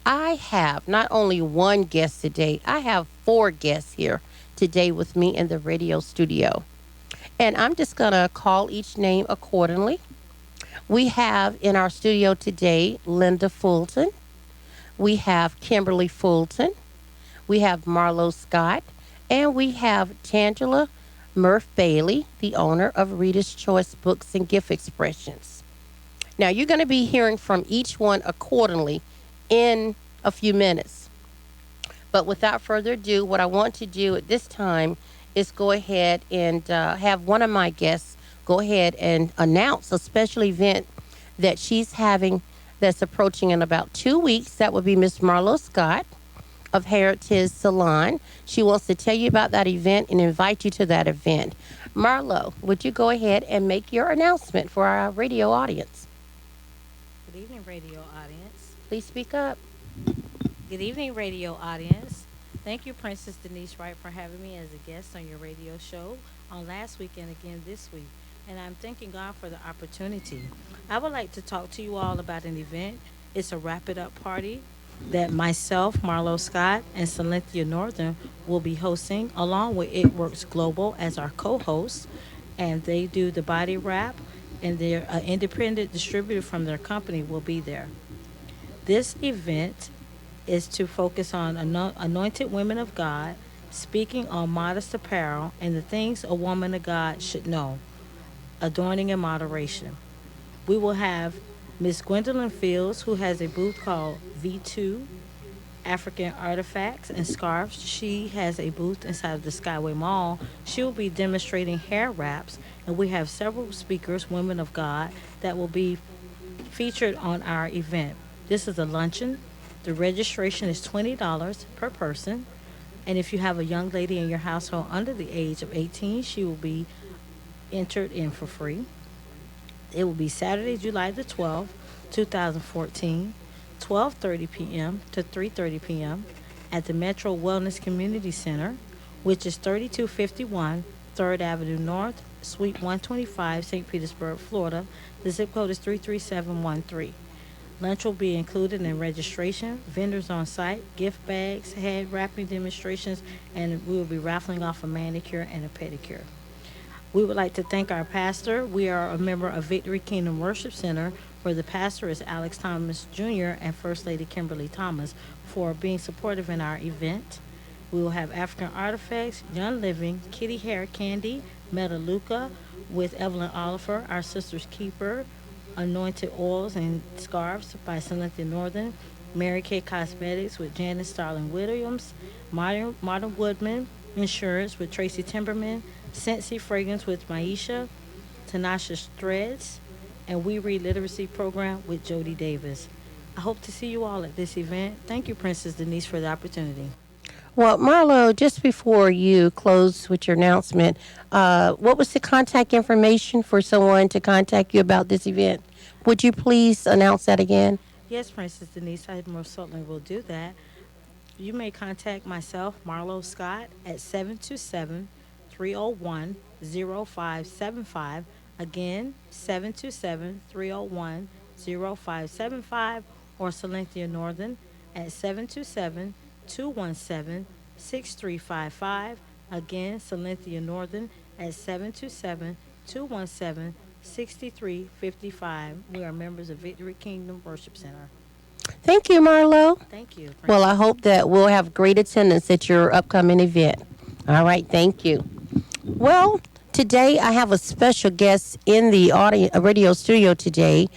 I have not only one guest today, I have four guests here today with me in the radio studio. And I'm just going to call each name accordingly. We have in our studio today Linda Fulton. We have Kimberly Fulton. We have Marlo Scott. And we have Tangela Murph Bailey, the owner of Reader's Choice Books and Gift Expressions. Now, you're going to be hearing from each one accordingly in a few minutes. But without further ado, what I want to do at this time is go ahead and have one of my guests go ahead and announce a special event that she's having that's approaching in about 2 weeks. That would be Miss Marlo Scott of Hairitiz Salon. She wants to tell you about that event and invite you to that event. Marlo, would you go ahead and make your announcement for our radio audience? Good evening, radio audience. Please speak up. Good evening, radio audience. Thank you, Princess Denise Wright, for having me as a guest on your radio show on last week and again this week. And I'm thanking God for the opportunity. I would like to talk to you all about an event. It's a wrap it up party that myself, Marlo Scott, and Cynthia Northern will be hosting, along with It Works Global as our co hosts. And they do the body wrap, and their independent distributor from their company will be there. This event is to focus on anointed women of God, speaking on modest apparel and the things a woman of God should know, adorning in moderation. We will have Miss Gwendolyn Fields, who has a booth called V2 African Artifacts and Scarves. She has a booth inside of the Skyway Mall. She will be demonstrating hair wraps, and we have several speakers, women of God, that will be featured on our event. This is a luncheon. The registration is $20 per person. And if you have a young lady in your household under the age of 18, she will be entered in for free. It will be Saturday, July the 12th, 2014, 12:30 p.m. to 3:30 p.m. at the Metro Wellness Community Center, which is 3251 3rd Avenue North, Suite 125, St. Petersburg, Florida. The zip code is 33713. Lunch will be included in registration, vendors on site, gift bags, head wrapping demonstrations, and we will be raffling off a manicure and a pedicure. We would like to thank our pastor. We are a member of Victory Kingdom Worship Center, where the pastor is Alex Thomas Jr. and First Lady Kimberly Thomas, for being supportive in our event. We will have African Artifacts, Young Living, Kitty Hair Candy, Metaluca with Evelyn Oliver, our sister's keeper, Anointed Oils and Scarves by Cynthia Northern, Mary Kay Cosmetics with Janice Starling Williams, Modern Woodman Insurance with Tracy Timberman, Scentsy Fragrance with Maisha, Tanasha Threads, and We Read Literacy Program with Jody Davis. I hope to see you all at this event. Thank you, Princess Denise, for the opportunity. Well, Marlo, just before you close with your announcement, what was the contact information for someone to contact you about this event? Would you please announce that again? Yes, Princess Denise, I most certainly will do that. You may contact myself, Marlo Scott, at 727 301 0575. Again, 727 301 0575, or Cynthia Northern at 727 217 6355. Again, Cynthia Northern at 727 217 6355. We are members of Victory Kingdom Worship Center. Thank you, Marlo. Thank you. Well, I hope that we'll have great attendance at your upcoming event. All right, thank you. Well, today I have a special guest in the radio studio today,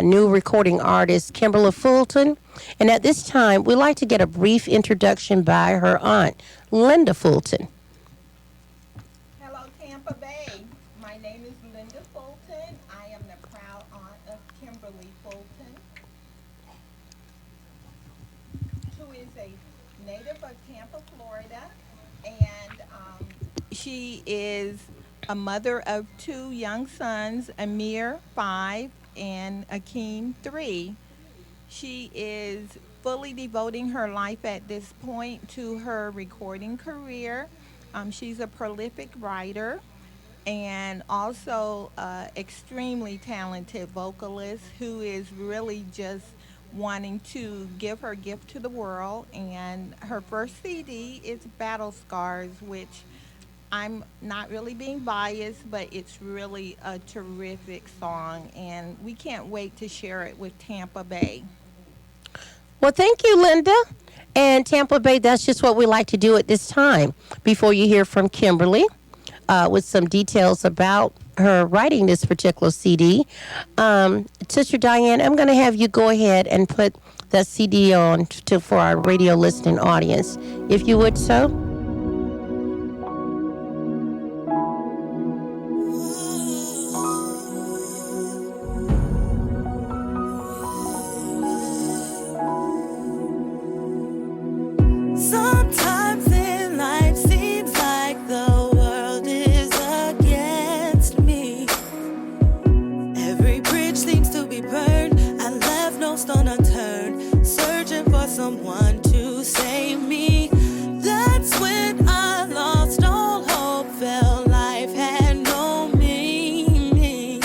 new recording artist Kimberly Fulton. And at this time, we'd like to get a brief introduction by her aunt, Linda Fulton. Hello, Tampa Bay. My name is Linda Fulton. I am the proud aunt of Kimberly Fulton, who is a native of Tampa, Florida, and she is a mother of two young sons, Amir, 5, and Akeem, 3. She is fully devoting her life at this point to her recording career. She's a prolific writer and also extremely talented vocalist who is really just wanting to give her gift to the world. And her first CD is Battle Scars, which I'm not really being biased, but it's really a terrific song. And we can't wait to share it with Tampa Bay. Well, thank you, Linda. And Tampa Bay, that's just what we like to do at this time before you hear from Kimberly with some details about her writing this particular CD. Sister Diane, I'm going to have you go ahead and put that CD on for our radio listening audience, if you would so. Sometimes in life seems like the world is against me. Every bridge seems to be burned. I left no stone unturned, searching for someone to save me. That's when I lost all hope, felt life had no meaning.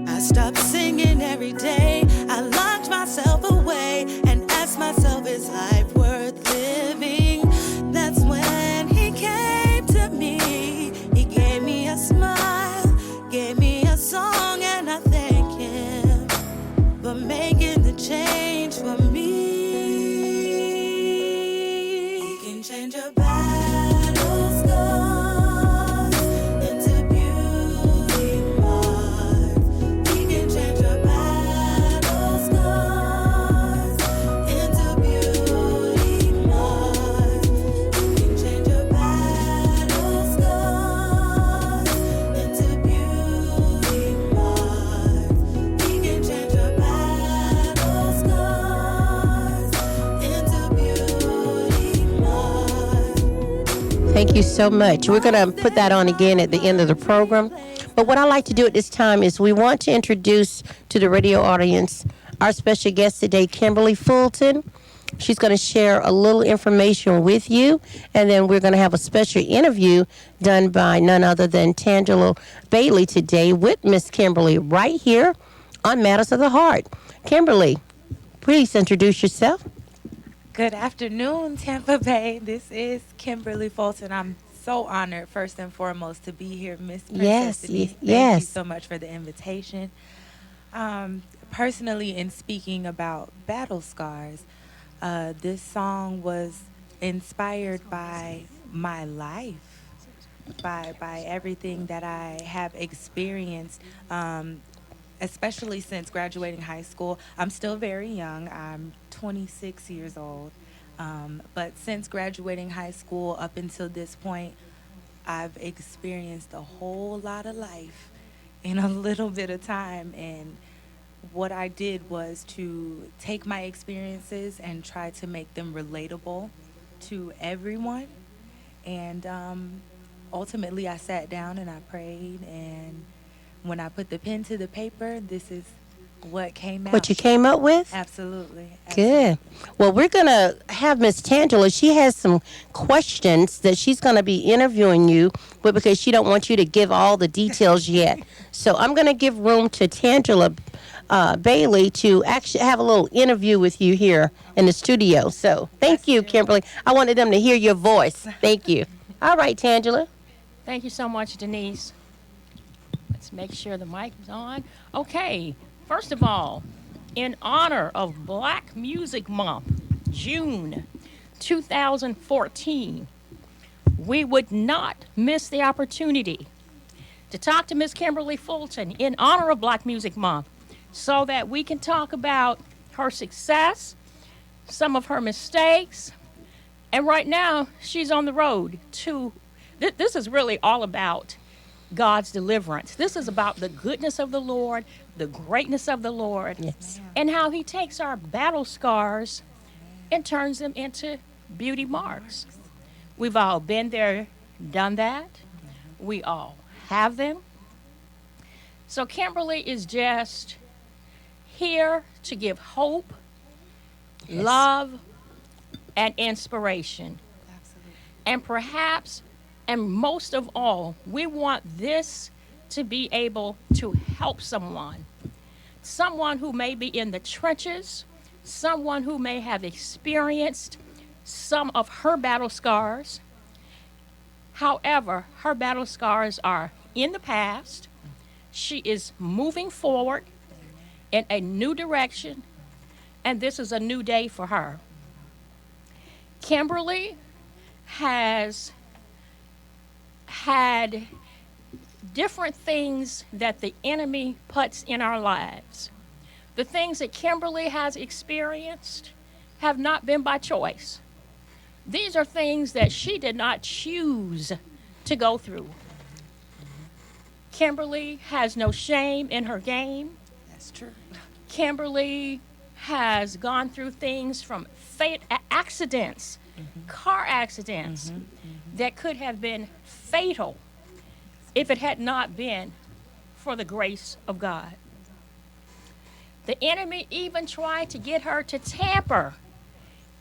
I stopped singing every day. I locked myself away and asked myself, is life worth living? That's when he came to me. He gave me a smile, gave me a song, and I thank him for making the change for me. He can change a battle scars into beauty marks. He can change a battle scars into beauty marks. He can change a battle scars into beauty marks. He can change a battle scars into beauty marks. Thank you so much. We're going to put that on again at the end of the program. But what I like to do at this time is we want to introduce to the radio audience our special guest today, Kimberly Fulton. She's going to share a little information with you, and then we're going to have a special interview done by none other than Tangela Bailey today with Miss Kimberly right here on Matters of the Heart. Kimberly, please introduce yourself. Good afternoon, Tampa Bay. This is Kimberly Fulton. I'm so honored, first and foremost, to be here, Miss Princess Yes, Denise. Thank you yes. so much for the invitation. Personally, in speaking about battle scars, this song was inspired by my life, by everything that I have experienced, especially since graduating high school. I'm still very young. I'm 26 years old. But since graduating high school up until this point, I've experienced a whole lot of life in a little bit of time. And what I did was to take my experiences and try to make them relatable to everyone. And ultimately, I sat down and I prayed. And when I put the pen to the paper, this is what came out. What you came up with? Absolutely. Good. Well, we're going to have Miss Tangela. She has some questions that she's going to be interviewing you with because she don't want you to give all the details yet. So I'm going to give room to Tangela Bailey to actually have a little interview with you here in the studio. So thank you, Kimberly. I wanted them to hear your voice. Thank you. All right, Tangela. Thank you so much, Denise. Let's make sure the mic is on. Okay, first of all, in honor of Black Music Month, June 2014, we would not miss the opportunity to talk to Miss Kimberly Fulton in honor of Black Music Month so that we can talk about her success, some of her mistakes, and right now she's on the road to, this is really all about God's deliverance. This is about the goodness of the Lord, the greatness of the Lord, Yes. and how he takes our battle scars and turns them into beauty marks. We've all been there, done that. We all have them. So Kimberly is just here to give hope, Yes. love, and inspiration. And perhaps, and most of all, we want this to be able to help someone, someone who may be in the trenches, someone who may have experienced some of her battle scars. However, her battle scars are in the past. She is moving forward in a new direction, and this is a new day for her. Kimberly has had different things that the enemy puts in our lives. The things that Kimberly has experienced have not been by choice. These are things that she did not choose to go through. Kimberly has no shame in her game. That's true. Kimberly has gone through things from accidents, car accidents that could have been fatal if it had not been for the grace of God. The enemy even tried to get her to tamper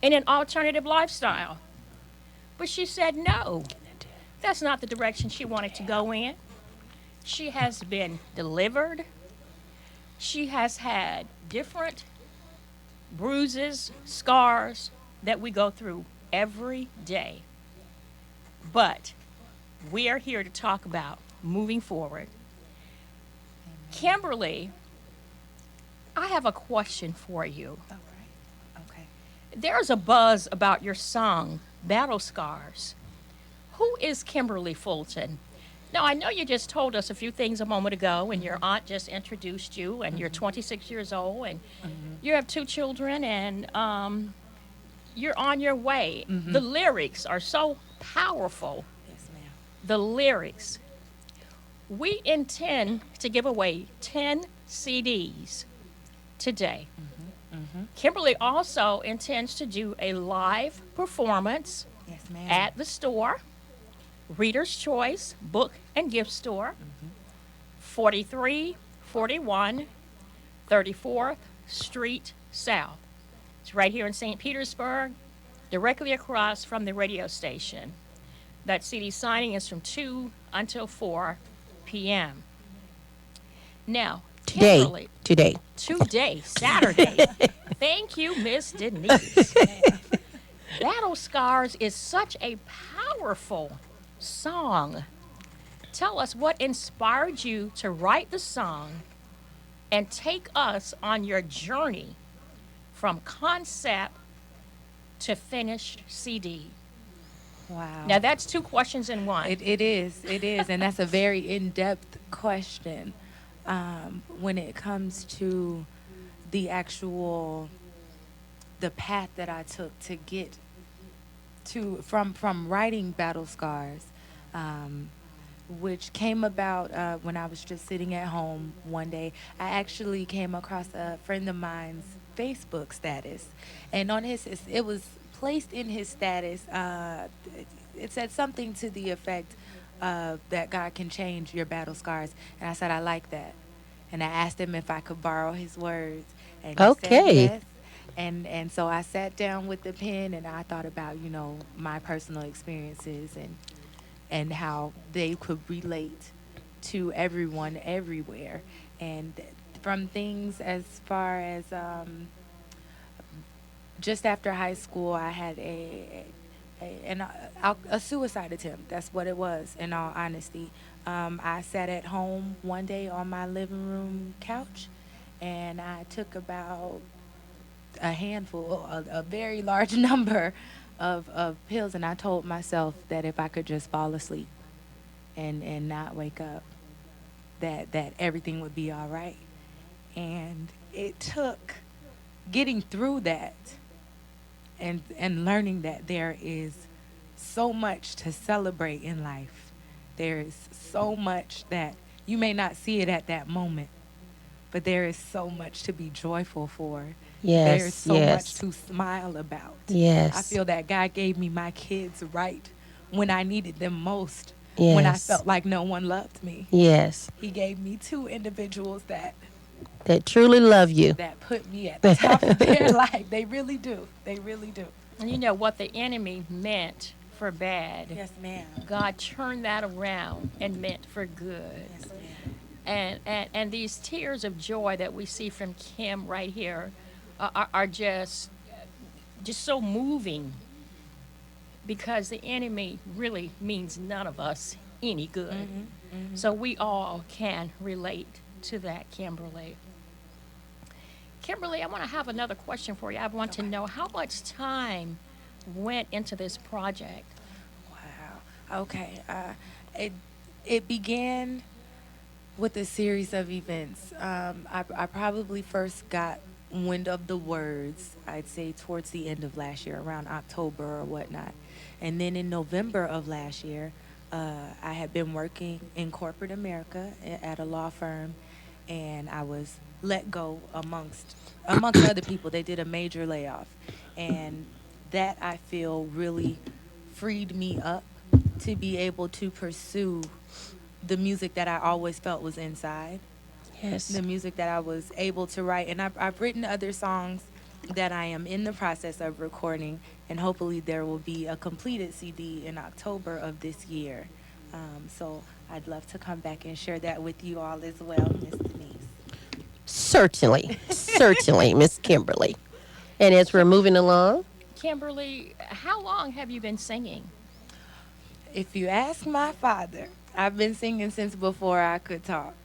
in an alternative lifestyle. But she said no. That's not the direction she wanted to go in. She has been delivered. She has had different bruises, scars that we go through every day. But we are here to talk about moving forward. Kimberly, I have a question for you. All right. Okay. There's a buzz about your song, Battle Scars. Who is Kimberly Fulton? Now, I know you just told us a few things a moment ago, and your aunt just introduced you, and you're 26 years old, and you have 2 children, and you're on your way. The lyrics are so powerful. Yes, ma'am. The lyrics. We intend to give away 10 CDs today. Kimberly also intends to do a live performance Yes, ma'am. at the store, Reader's Choice Book and Gift Store, 4341 34th Street South. It's right here in St. Petersburg, directly across from the radio station. That CD signing is from 2 until 4 p.m. Now, Kimberly, Today. today, Saturday. Thank you, Miss Denise. Battle Scars is such a powerful song. Tell us what inspired you to write the song and take us on your journey from concept to finished CD. Wow. Now, that's 2 questions in one. It is, and that's a very in-depth question. When it comes to the path that I took to get to from writing Battle Scars, which came about when I was just sitting at home one day. I actually came across a friend of mine's Facebook status, and on it was placed in his status. It said something to the effect that God can change your battle scars, and I said I like that, and I asked him if I could borrow his words, and he said yes. And so I sat down with the pen and I thought about, my personal experiences and how they could relate to everyone everywhere. And from things as far as just after high school, I had a suicide attempt. That's what it was, in all honesty. I sat at home one day on my living room couch, and I took about a handful, a very large number of pills, and I told myself that if I could just fall asleep and not wake up, that everything would be all right. And it took getting through that and learning that there is so much to celebrate in life. There is so much that you may not see it at that moment, but there is so much to be joyful for. Yes, There's so much to smile about. Yes. I feel that God gave me my kids right when I needed them most, when I felt like no one loved me. Yes. He gave me 2 individuals that truly love you. that put me at the top of their life. They really do. They really do. And you know what the enemy meant for bad, Yes, ma'am. God turned that around and meant for good. Yes, ma'am. And these tears of joy that we see from Kim right here are just so moving because the enemy really means none of us any good. So we all can relate to that, Kimberly. Kimberly, I want to have another question for you. I want to know how much time went into this project. Wow. Okay. It it began with a series of events. I probably first got wind of the words, I'd say towards the end of last year, around October or whatnot. And then in November of last year, I had been working in corporate America at a law firm, and I was let go amongst other people. They did a major layoff, and that I feel really freed me up to be able to pursue the music that I always felt was inside, Yes. the music that I was able to write. And I've written other songs that I am in the process of recording, and hopefully there will be a completed CD in October of this year. So I'd love to come back and share that with you all as well, Miss Denise. Certainly. Certainly, Miss Kimberly. And as we're moving along, Kimberly, how long have you been singing? If you ask my father, I've been singing since before I could talk.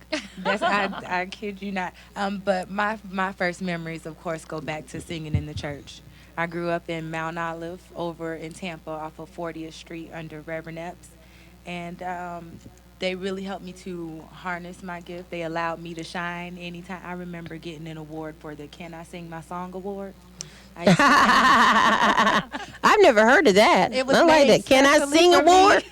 I kid you not. But my first memories, of course, go back to singing in the church. I grew up in Mount Olive over in Tampa off of 40th Street under Reverend Epps. And they really helped me to harness my gift. They allowed me to shine anytime. I remember getting an award for the Can I Sing My Song Award. I used to- I've never heard of that. It was I like made that. Can I specially sing for me. award?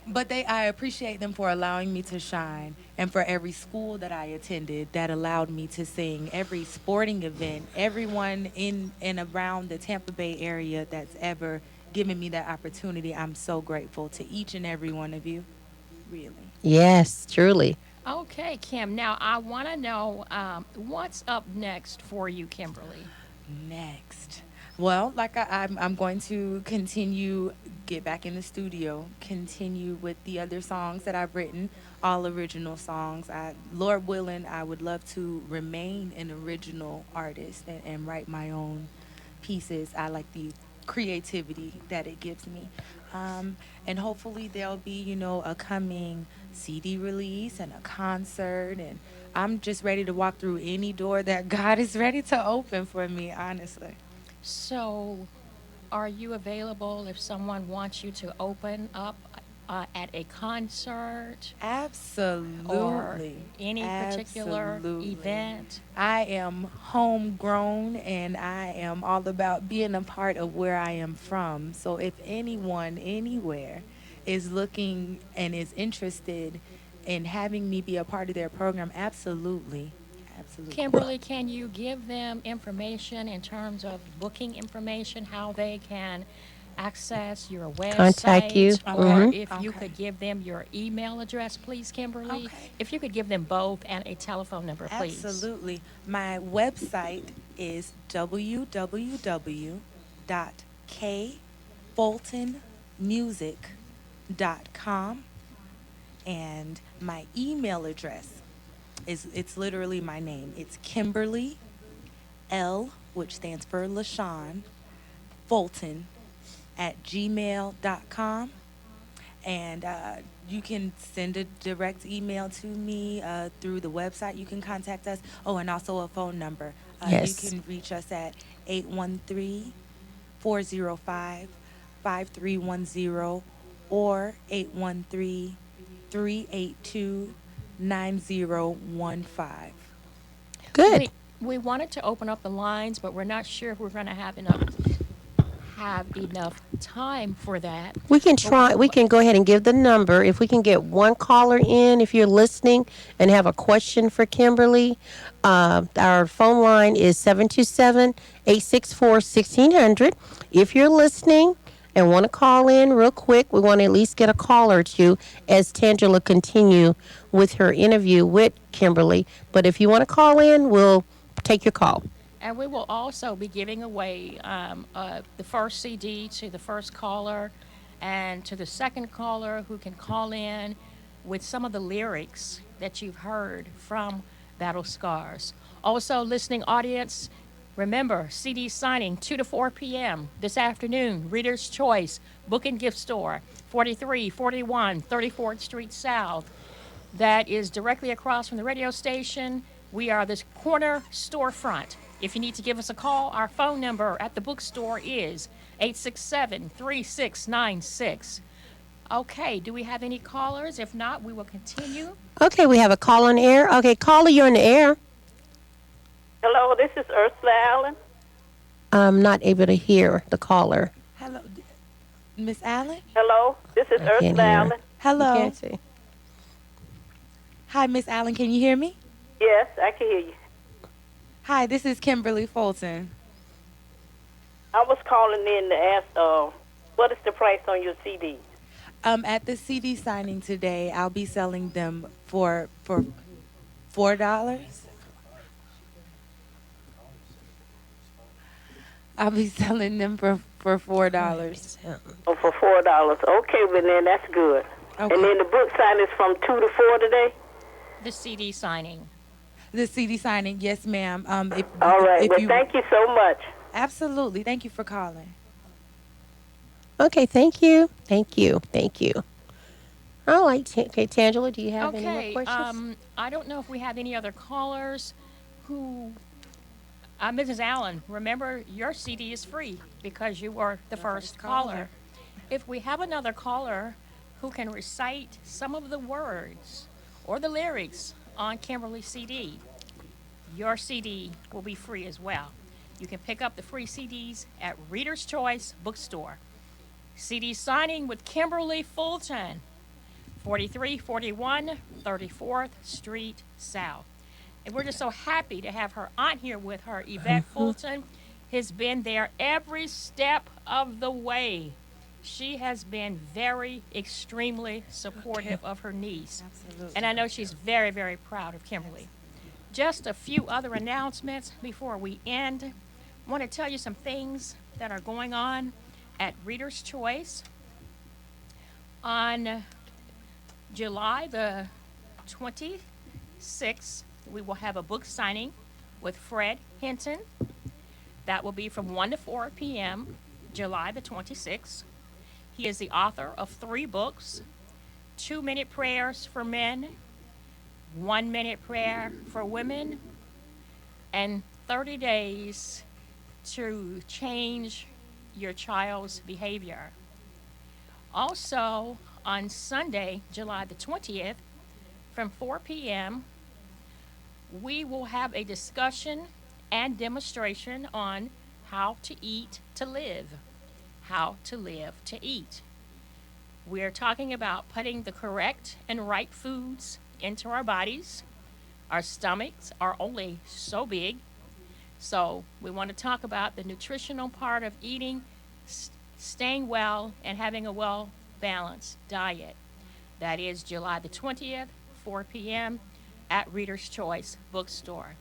But I appreciate them for allowing me to shine, and for every school that I attended that allowed me to sing, every sporting event, everyone in and around the Tampa Bay area that's ever given me that opportunity. I'm so grateful to each and every one of you, really. Yes, truly. Okay, Kim. Now I want to know what's up next for you, Kimberly. Next. Well, like I'm going to continue, get back in the studio, continue with the other songs that I've written, all original songs. Lord willing, I would love to remain an original artist and write my own pieces. I like the creativity that it gives me. And hopefully there'll be, a coming CD release and a concert. And I'm just ready to walk through any door that God is ready to open for me, honestly. So, are you available if someone wants you to open up at a concert Absolutely. or any particular Absolutely. event? I am homegrown, and I am all about being a part of where I am from. So if anyone anywhere is looking and is interested in having me be a part of their program, absolutely. Absolutely. Kimberly, can you give them information in terms of booking information, how they can access your website? Contact you. Or Mhm. if you Okay. could give them your email address, please, Kimberly. Okay. If you could give them both and a telephone number, please. Absolutely. My website is www.kfultonmusic.com, and my email address it's literally my name. It's Kimberly L, which stands for LaShawn, Fulton at gmail.com. And you can send a direct email to me through the website. You can contact us. Oh, and also a phone number. Yes. You can reach us at 813-405-5310 or 813-382-9015. Good. We wanted to open up the lines, but we're not sure if we're going to have enough time for that. We can try. We can go ahead and give the number. If we can get one caller in, if you're listening and have a question for Kimberly, our phone line is 727-864-1600. If you're listening and want to call in real quick, we want to at least get a call or two as Tangela continue with her interview with Kimberly. But if you want to call in, we'll take your call. And we will also be giving away the first CD to the first caller, and to the second caller who can call in with some of the lyrics that you've heard from Battle Scars. Also, listening audience, remember CD signing 2 to 4 p.m. this afternoon, Reader's Choice, Book and Gift Store, 4341 34th Street South. That is directly across from the radio station. We are this corner storefront. If you need to give us a call, our phone number at the bookstore is 867 3696. Okay, do we have any callers? If not, we will continue. Okay, we have a call on air. Okay, caller, you're in the air. Hello, this is Ursula Allen. I'm not able to hear the caller. Hello, Miss Allen. Hello, this is I can't Ursula hear. Allen. Hello. Can't see. Hi, Miss Allen. Can you hear me? Yes, I can hear you. Hi, this is Kimberly Fulton. I was calling in to ask, what is the price on your CDs? At the CD signing today, I'll be selling them for $4. I'll be selling them for $4. Oh, for $4. Okay, but then that's good. Okay. And then the book sign is from 2 to 4 today? The CD signing. The CD signing, yes, ma'am. All right, if well, you, thank you so much. absolutely. Thank you for calling. Okay, thank you. Thank you. Thank you. All right, okay, Tangela, do you have any Okay, more questions? I don't know if we have any other callers who. Mrs. Allen, remember your CD is free because you were the first caller. If we have another caller who can recite some of the words or the lyrics on Kimberly's CD, your CD will be free as well. You can pick up the free CDs at Reader's Choice Bookstore. CD signing with Kimberly Fulton, 4341 34th Street South. And we're just so happy to have her on here with her. Yvette Fulton has been there every step of the way. She has been very, extremely supportive of her niece. Absolutely. And I know she's very, very proud of Kimberly. Just a few other announcements before we end. I want to tell you some things that are going on at Reader's Choice. On July the 26th, we will have a book signing with Fred Hinton. That will be from 1 to 4 p.m., July the 26th. He is the author of 3 books, 2-minute prayers for men, 1-minute prayer for women, and 30 days to change your child's behavior. Also, on Sunday, July the 20th, from 4 p.m., we will have a discussion and demonstration on how to eat to live. How to live to eat. We're talking about putting the correct and right foods into our bodies. Our stomachs are only so big. So we want to talk about the nutritional part of eating, staying well, and having a well-balanced diet. That is July the 20th, 4 p.m. at Reader's Choice Bookstore.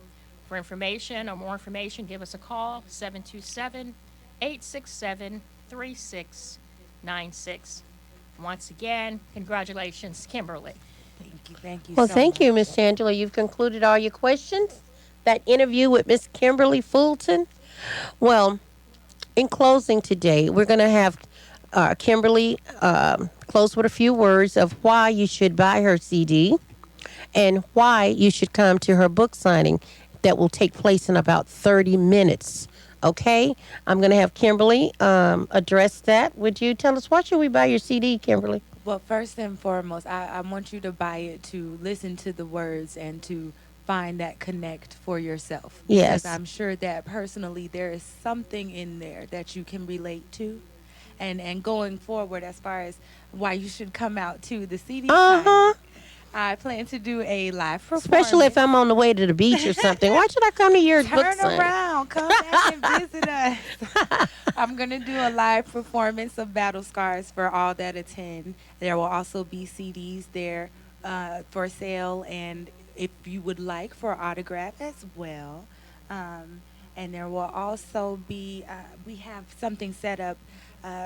For information or more information, give us a call, 727-867-3696. Once again, congratulations, Kimberly. Thank you Well, so thank much. you, Miss Tangela. You've concluded all your questions. That interview with Miss Kimberly Fulton. Well, in closing today, we're going to have Kimberly close with a few words of why you should buy her CD and why you should come to her book signing that will take place in about 30 minutes. Okay? I'm going to have Kimberly address that. Would you tell us why should we buy your CD, Kimberly? Well, first and foremost, I want you to buy it to listen to the words and to find that connect for yourself. Yes. Because I'm sure that personally there is something in there that you can relate to. And going forward, as far as why you should come out to the CD signing, I plan to do a live performance. Especially if I'm on the way to the beach or something. Why should I come to your book Turn signing? around, come back and visit us. I'm going to do a live performance of Battle Scars for all that attend. There will also be CDs there for sale, and if you would like for autograph as well. And there will also be, we have something set up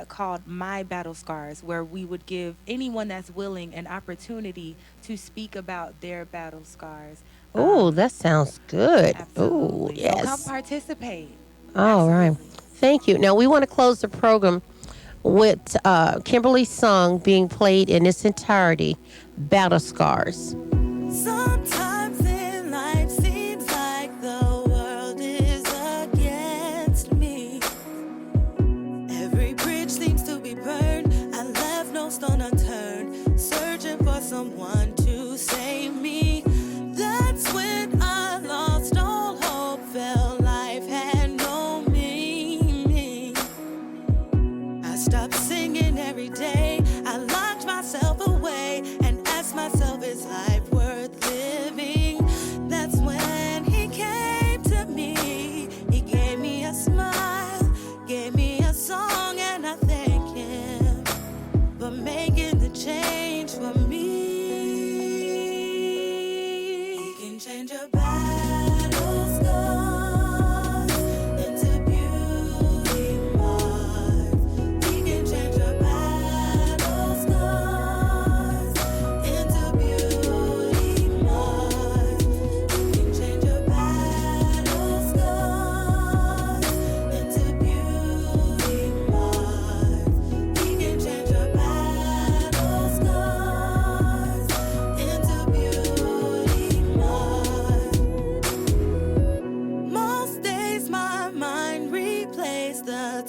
called My Battle Scars, where we would give anyone that's willing an opportunity to speak about their battle scars. Oh, that sounds good. Oh, Absolutely. So come yes. participate. All right. Absolutely. Thank you. Now we want to close the program with Kimberly's song being played in its entirety, Battle Scars. Sometimes in life seems like the world is against me. Every bridge seems to be burned. I left no stone unturned, searching for someone to save me. That's when I lost all hope, felt life had no meaning. I stopped singing every day. I locked myself away and asked myself, is life worth living? That's when he came to me. He gave me a smile, gave me a song, and I thank him for making the change for me. He can change a battle scars into beauty marks. He can change a battle scars into beauty marks. He can change a battle scars into beauty marks. He can change a battle scars into beauty marks. Most days my mind replays the